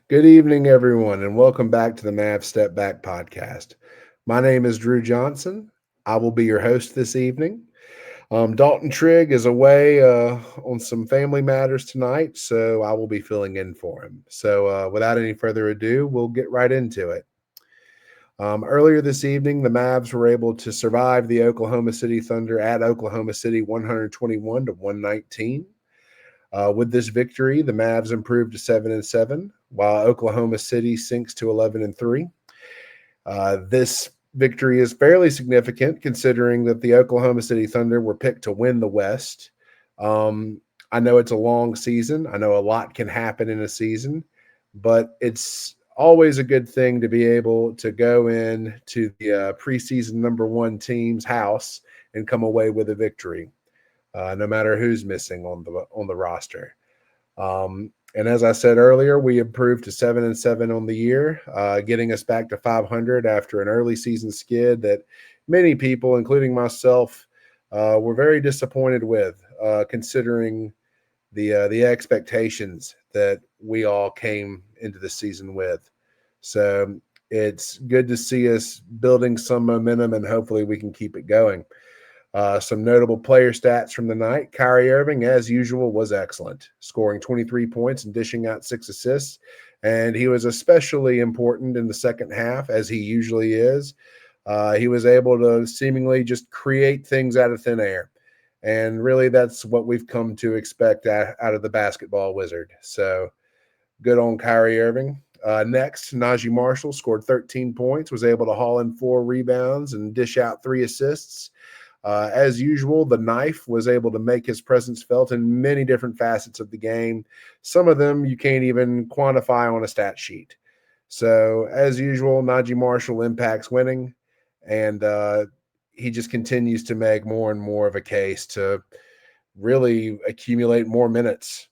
Good evening, everyone, and welcome back to the Mavs Step Back podcast. My name is Drew Johnson. I will be your host this evening. Dalton Trigg is away on some family matters tonight, so I will be filling in for him. So, without any further ado, we'll get right into it. Earlier this evening, the Mavs were able to survive the Oklahoma City Thunder at Oklahoma City 121 to 119. With this victory, the Mavs improved to 7-7, while Oklahoma City sinks to 11-3. This victory is fairly significant considering that the Oklahoma City Thunder were picked to win the West. Um, I know it's a long season. I know a lot can happen in a season, but it's always a good thing to be able to go in to the preseason number one team's house and come away with a victory, no matter who's missing on the roster. And as I said earlier, we improved to 7-7 on the year, getting us back to 500 after an early season skid that many people, including myself, were very disappointed with, considering the expectations that we all came into the season with. So it's good to see us building some momentum, and hopefully we can keep it going. Some notable player stats from the night. Kyrie Irving, as usual, was excellent, scoring 23 points and dishing out 6 assists. And he was especially important in the second half, as he usually is. He was able to seemingly just create things out of thin air. And really, that's what we've come to expect out of the basketball wizard. So good on Kyrie Irving. Next, Najee Marshall scored 13 points, was able to haul in 4 rebounds and dish out 3 assists. As usual, the knife was able to make his presence felt in many different facets of the game. Some of them you can't even quantify on a stat sheet. So, as usual, Najee Marshall impacts winning, and he just continues to make more and more of a case to really accumulate more minutes.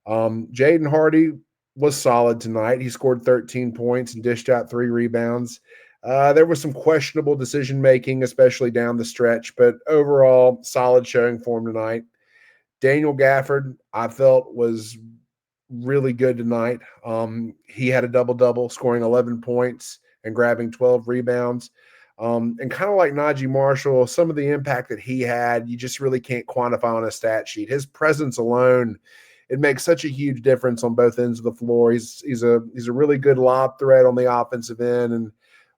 Jaden Hardy was solid tonight. He scored 13 points and dished out 3 rebounds. There was some questionable decision making, especially down the stretch, but overall, solid showing for him tonight. Daniel Gafford, I felt, was really good tonight. He had a double double, scoring 11 points and grabbing 12 rebounds. And kind of like Najee Marshall, some of the impact that he had, you just really can't quantify on a stat sheet. His presence alone, it makes such a huge difference on both ends of the floor. He's a really good lob threat on the offensive end, and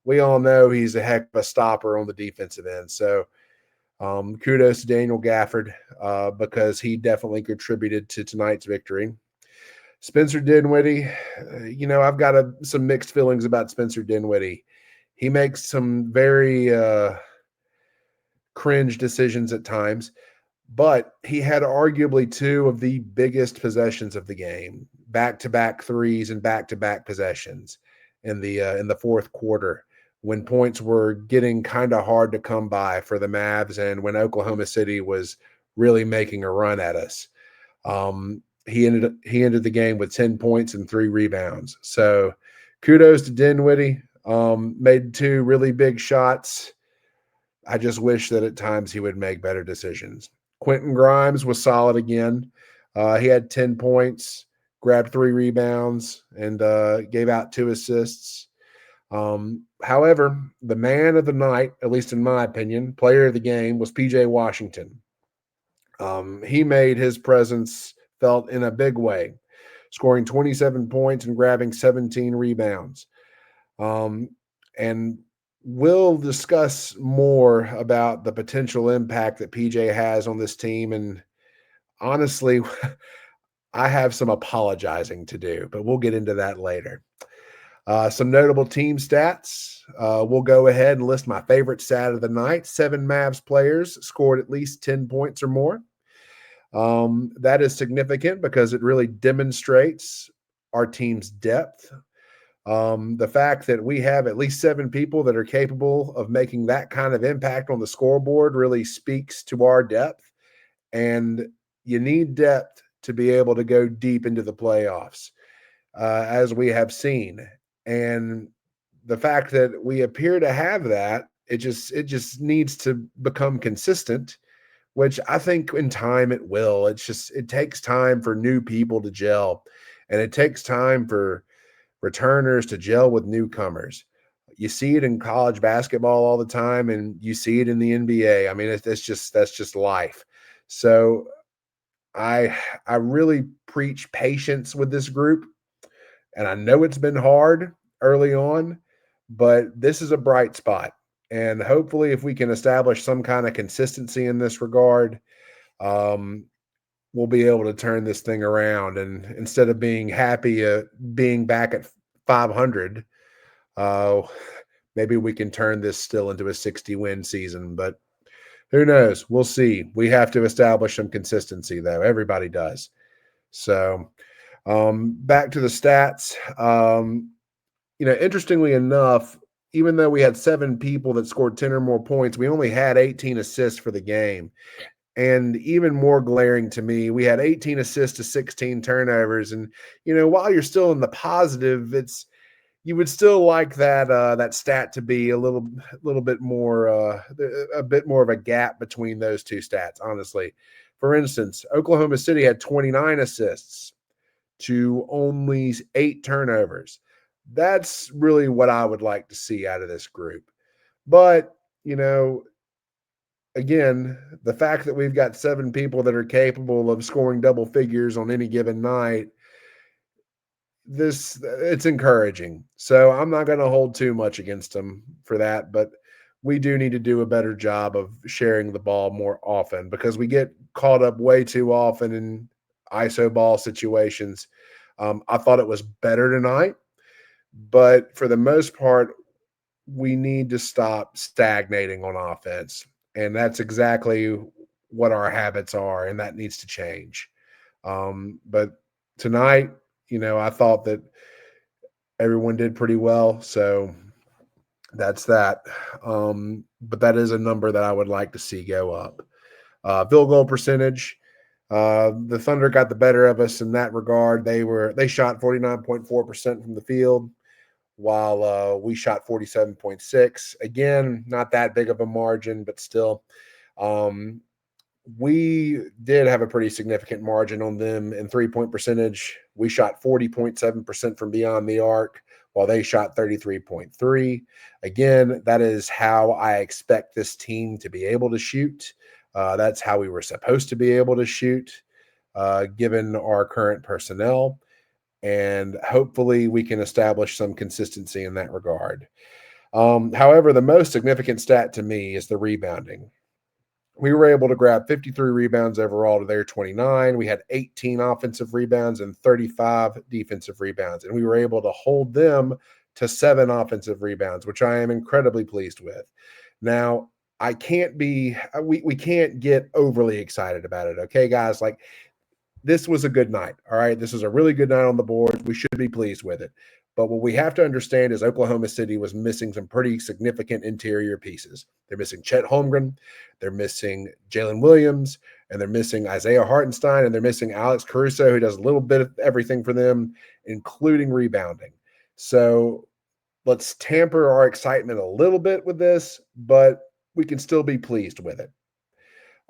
we all know he's a heck of a stopper on the defensive end. So kudos to Daniel Gafford because he definitely contributed to tonight's victory. Spencer Dinwiddie, I've got some mixed feelings about Spencer Dinwiddie. He makes some very cringe decisions at times, but he had arguably two of the biggest possessions of the game, back-to-back threes and back-to-back possessions in the fourth quarter, when points were getting kind of hard to come by for the Mavs and when Oklahoma City was really making a run at us. He ended the game with 10 points and 3 rebounds. So kudos to Dinwiddie. Made 2 really big shots. I just wish that at times he would make better decisions. Quentin Grimes was solid again. He had 10 points, grabbed 3 rebounds, and gave out 2 assists. However, the man of the night, at least in my opinion, player of the game, was PJ Washington. He made his presence felt in a big way, scoring 27 points and grabbing 17 rebounds. And we'll discuss more about the potential impact that PJ has on this team. And honestly, I have some apologizing to do, but we'll get into that later. Some notable team stats. We'll go ahead and list my favorite stat of the night. 7 Mavs players scored at least 10 points or more. That is significant because it really demonstrates our team's depth. The fact that we have at least 7 people that are capable of making that kind of impact on the scoreboard really speaks to our depth. And you need depth to be able to go deep into the playoffs, as we have seen. And the fact that we appear to have that, it just needs to become consistent, which I think in time it will. It takes time for new people to gel, and it takes time for returners to gel with newcomers. You see it in college basketball all the time, and you see it in the NBA. I mean, that's just life. So I really preach patience with this group, and I know it's been hard early on, but this is a bright spot. And hopefully, if we can establish some kind of consistency in this regard, um, we'll be able to turn this thing around. And instead of being happy being back at 500, uh, maybe we can turn this still into a 60-win season. But who knows? We'll see. We have to establish some consistency, though. Everybody does. So back to the stats. Interestingly enough, even though we had 7 people that scored 10 or more points, we only had 18 assists for the game. And even more glaring to me, we had 18 assists to 16 turnovers. And, while you're still in the positive, you would still like that stat to be a little bit more, a bit more of a gap between those two stats, honestly. For instance, Oklahoma City had 29 assists to only 8 turnovers. That's really what I would like to see out of this group. But, again, the fact that we've got 7 people that are capable of scoring double figures on any given night, it's encouraging. So I'm not going to hold too much against them for that, but we do need to do a better job of sharing the ball more often, because we get caught up way too often in ISO ball situations. I thought it was better tonight, but for the most part, we need to stop stagnating on offense. And that's exactly what our habits are, and that needs to change. But tonight, I thought that everyone did pretty well. So that's that. But that is a number that I would like to see go up. Field goal percentage. The Thunder got the better of us in that regard. They shot 49.4% from the field, while we shot 47.6. Again, not that big of a margin, but still. We did have a pretty significant margin on them in 3-point percentage. We shot 40.7% from beyond the arc, while they shot 33.3. Again, that is how I expect this team to be able to shoot. That's how we were supposed to be able to shoot, given our current personnel. And hopefully we can establish some consistency in that regard. However, the most significant stat to me is the rebounding. We were able to grab 53 rebounds overall to their 29. We had 18 offensive rebounds and 35 defensive rebounds, and we were able to hold them to 7 offensive rebounds, which I am incredibly pleased with. Now, we can't get overly excited about it, okay, guys? Like, this was a good night. All right. This is a really good night on the board. We should be pleased with it. But what we have to understand is Oklahoma City was missing some pretty significant interior pieces. They're missing Chet Holmgren, they're missing Jalen Williams, and they're missing Isaiah Hartenstein, and they're missing Alex Caruso, who does a little bit of everything for them, including rebounding. So let's tamper our excitement a little bit with this, but we can still be pleased with it.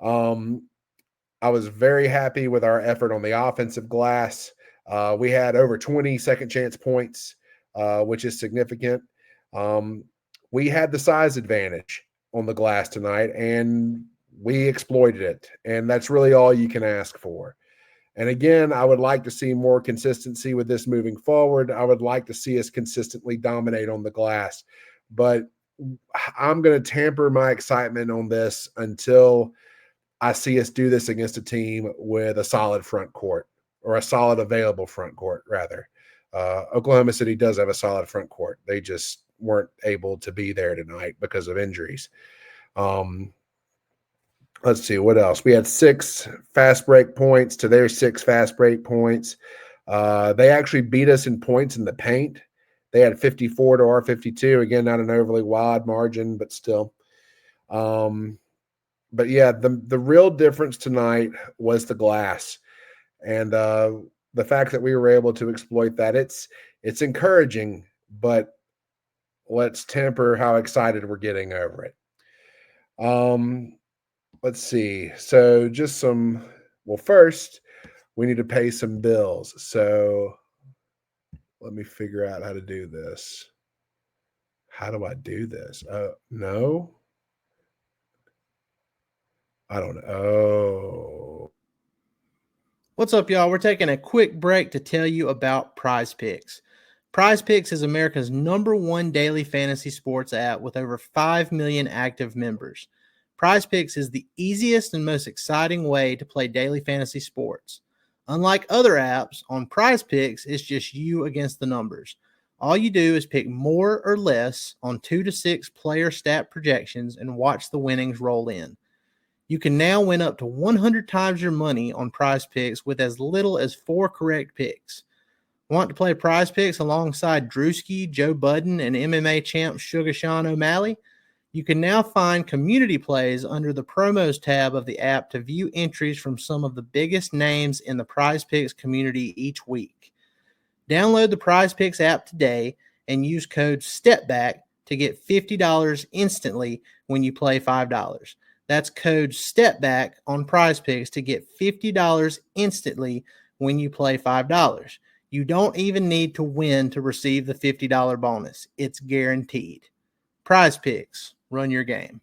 I was very happy with our effort on the offensive glass. We had over 20 second chance points, which is significant. We had the size advantage on the glass tonight, and we exploited it. And that's really all you can ask for. And again, I would like to see more consistency with this moving forward. I would like to see us consistently dominate on the glass. But I'm going to tamper my excitement on this until I see us do this against a team with a solid front court, or a solid available front court, rather. Oklahoma City does have a solid front court. They just weren't able to be there tonight because of injuries. Let's see, what else? We had 6 fast break points to their 6 fast break points. They actually beat us in points in the paint. They had 54 to our 52. Again, not an overly wide margin, but still. But yeah, the real difference tonight was the glass, and the fact that we were able to exploit that. It's encouraging, but let's temper how excited we're getting over it. Let's see. So first we need to pay some bills. So let me figure out how to do this. How do I do this? No, I don't know. Oh, What's up, y'all? We're taking a quick break to tell you about Prize Picks. Prize Picks is America's #1 daily fantasy sports app with over 5 million active members. Prize Picks is the easiest and most exciting way to play daily fantasy sports. Unlike other apps, on Prize Picks, it's just you against the numbers. All you do is pick more or less on 2 to 6 player stat projections and watch the winnings roll in. You can now win up to 100 times your money on Prize Picks with as little as 4 correct picks. Want to play Prize Picks alongside Drewski, Joe Budden, and MMA champ Sugar Sean O'Malley? You can now find community plays under the promos tab of the app to view entries from some of the biggest names in the Prize Picks community each week. Download the Prize Picks app today and use code STEPBACK to get $50 instantly when you play $5. That's code STEPBACK on Prize Picks to get $50 instantly when you play $5. You don't even need to win to receive the $50 bonus. It's guaranteed. Prize Picks, run your game.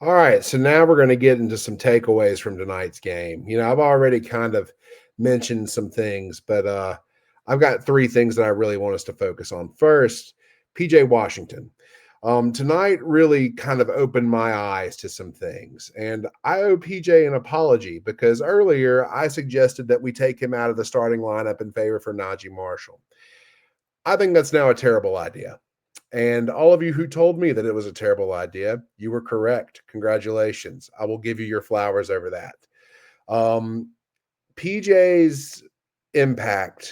all right. So now we're going to get into some takeaways from tonight's game. I've already kind of mentioned some things, but I've got 3 things that I really want us to focus on. First, PJ Washington. Tonight really kind of opened my eyes to some things, and I owe PJ an apology because earlier I suggested that we take him out of the starting lineup in favor for Najee Marshall. I think that's now a terrible idea. And all of you who told me that it was a terrible idea, you were correct. Congratulations. I will give you your flowers over that. PJ's impact,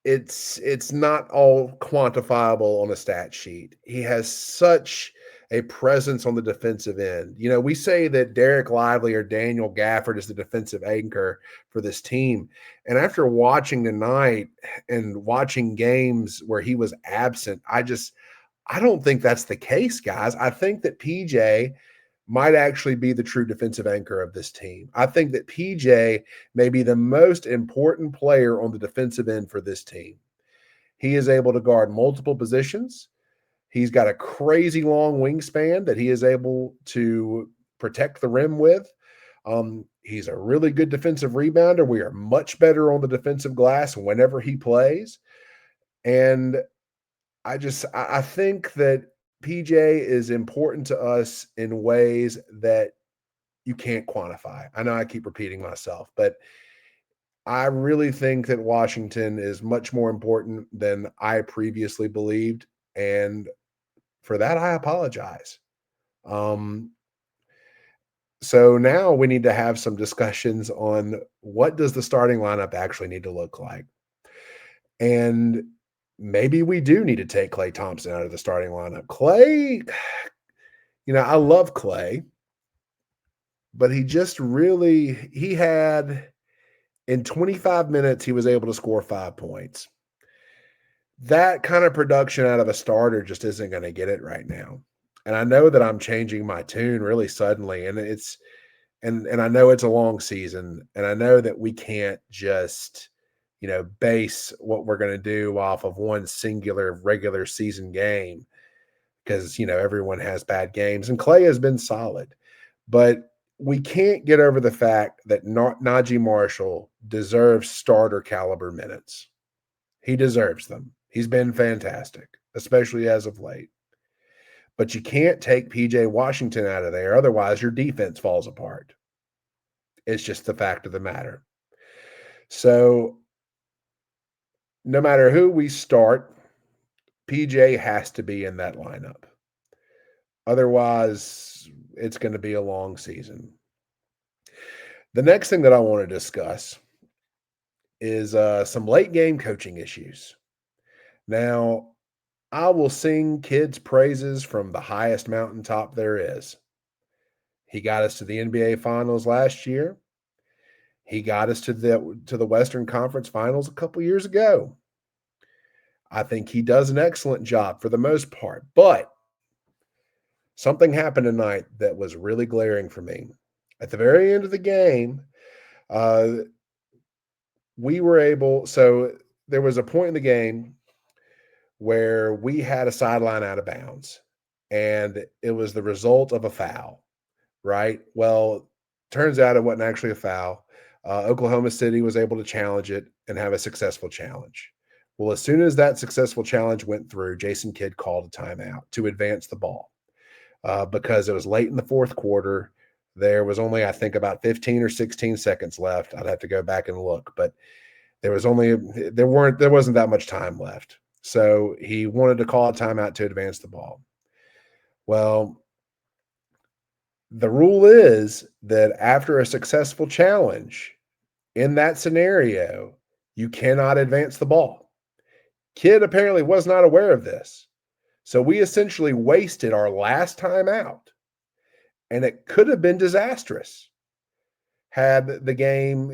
it's not all quantifiable on a stat sheet. He has such a presence on the defensive end. We say that Derek Lively or Daniel Gafford is the defensive anchor for this team. And after watching tonight and watching games where he was absent, I don't think that's the case, guys. I think that PJ might actually be the true defensive anchor of this team. I think that PJ may be the most important player on the defensive end for this team. He is able to guard multiple positions. He's got a crazy long wingspan that he is able to protect the rim with. He's a really good defensive rebounder. We are much better on the defensive glass whenever he plays. And I think that PJ is important to us in ways that you can't quantify. I know I keep repeating myself, but I really think that Washington is much more important than I previously believed. And for that, I apologize. So now we need to have some discussions on what does the starting lineup actually need to look like. And maybe we do need to take Klay Thompson out of the starting lineup. Klay, I love Klay, but he had in 25 minutes, he was able to score 5 points. That kind of production out of a starter just isn't going to get it right now. And I know that I'm changing my tune really suddenly, and and I know it's a long season, and I know that we can't just base what we're going to do off of one singular regular season game because everyone has bad games, and Klay has been solid, but we can't get over the fact that Najee Marshall deserves starter caliber minutes. He deserves them. He's been fantastic, especially as of late. But you can't take PJ Washington out of there. Otherwise, your defense falls apart. It's just the fact of the matter. So no matter who we start, PJ has to be in that lineup. Otherwise, it's going to be a long season. The next thing that I want to discuss is some late game coaching issues. Now, I will sing kids' praises from the highest mountaintop there is. He got us to the NBA Finals last year. He got us to the Western Conference Finals a couple years ago. I think he does an excellent job for the most part, but something happened tonight that was really glaring for me. At the very end of the game, we were able, so there was a point in the game where we had a sideline out of bounds, and it was the result of a foul, right? Well, turns out it wasn't actually a foul. Oklahoma City was able to challenge it and have a successful challenge. Well, as soon as that successful challenge went through, Jason Kidd called a timeout to advance the ball because it was late in the fourth quarter. There was only, I think, about 15 or 16 seconds left. I'd have to go back and look, but there wasn't that much time left. So he wanted to call a timeout to advance the ball. Well, the rule is that after a successful challenge in that scenario, you cannot advance the ball. Kidd apparently was not aware of this. So we essentially wasted our last time out, and it could have been disastrous had the game,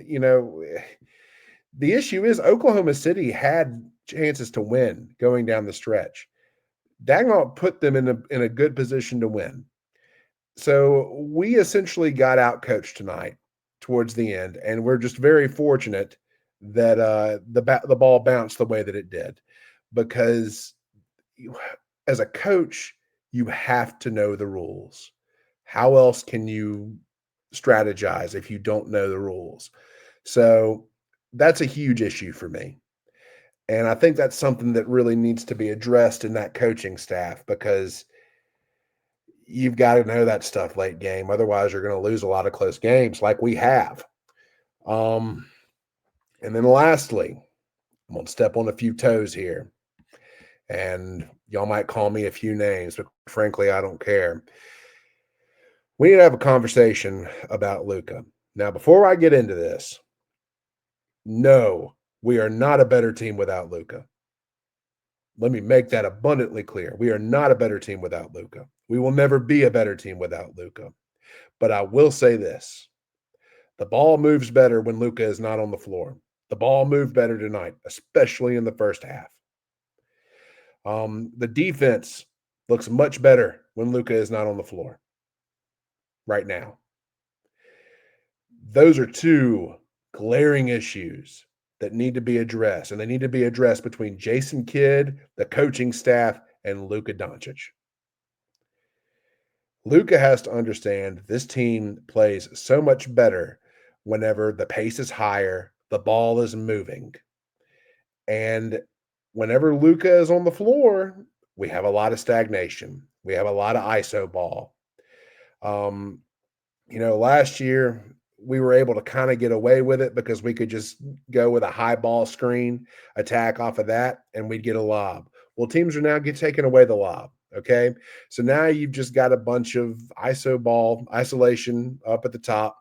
the issue is Oklahoma City had chances to win going down the stretch. Dagnall put them in a good position to win. So we essentially got out coached tonight towards the end, and we're just very fortunate that the ball bounced the way that it did, because as a coach, you have to know the rules. How else can you strategize if you don't know the rules? So that's a huge issue for me. And I think that's something that really needs to be addressed in that coaching staff, because you've got to know that stuff late game. Otherwise, you're going to lose a lot of close games like we have. And then lastly, I'm going to step on a few toes here. And y'all might call me a few names, but frankly, I don't care. We need to have a conversation about Luka. Now, before I get into this, no, we are not a better team without Luka. Let me make that abundantly clear. We are not a better team without Luka. We will never be a better team without Luka. But I will say this: the ball moves better when Luka is not on the floor. The ball moved better tonight, especially in the first half. The defense looks much better when Luka is not on the floor right now. Those are two glaring issues that need to be addressed, and they need to be addressed between Jason Kidd, the coaching staff, and Luka Doncic. Luka has to understand this team plays so much better whenever the pace is higher, the ball is moving. And whenever Luka is on the floor, we have a lot of stagnation. We have a lot of ISO ball. Last year we were able to kind of get away with it because we could just go with a high ball screen attack off of that, and we'd get a lob. Well, teams are now taking away the lob. Okay. So now you've just got a bunch of ISO ball isolation up at the top,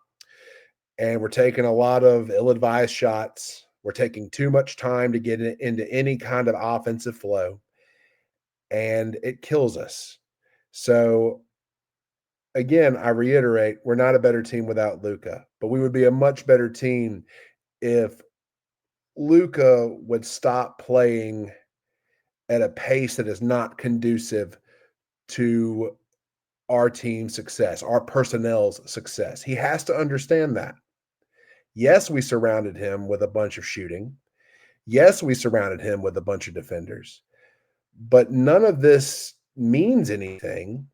and we're taking a lot of ill-advised shots. We're taking too much time to get into any kind of offensive flow, and it kills us. So again, I reiterate, we're not a better team without Luka, but we would be a much better team if Luka would stop playing at a pace that is not conducive to our team's success, our personnel's success. He has to understand that. Yes, we surrounded him with a bunch of shooting. Yes, we surrounded him with a bunch of defenders. But none of this means anything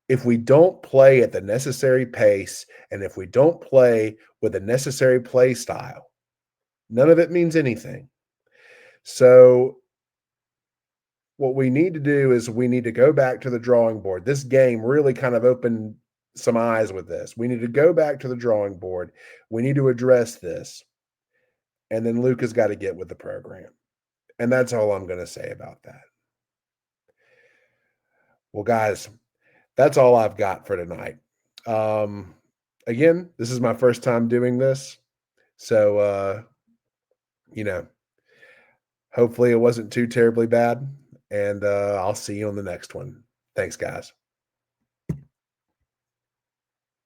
if we don't play at the necessary pace, and if we don't play with the necessary play style. None of it means anything. So what we need to do is we need to go back to the drawing board. This game really kind of opened some eyes with this. We need to go back to the drawing board. We need to address this. And then Luka's got to get with the program. And that's all I'm going to say about that. Well, guys, that's all I've got for tonight. Again, this is my first time doing this. So, hopefully it wasn't too terribly bad. And I'll see you on the next one. Thanks, guys.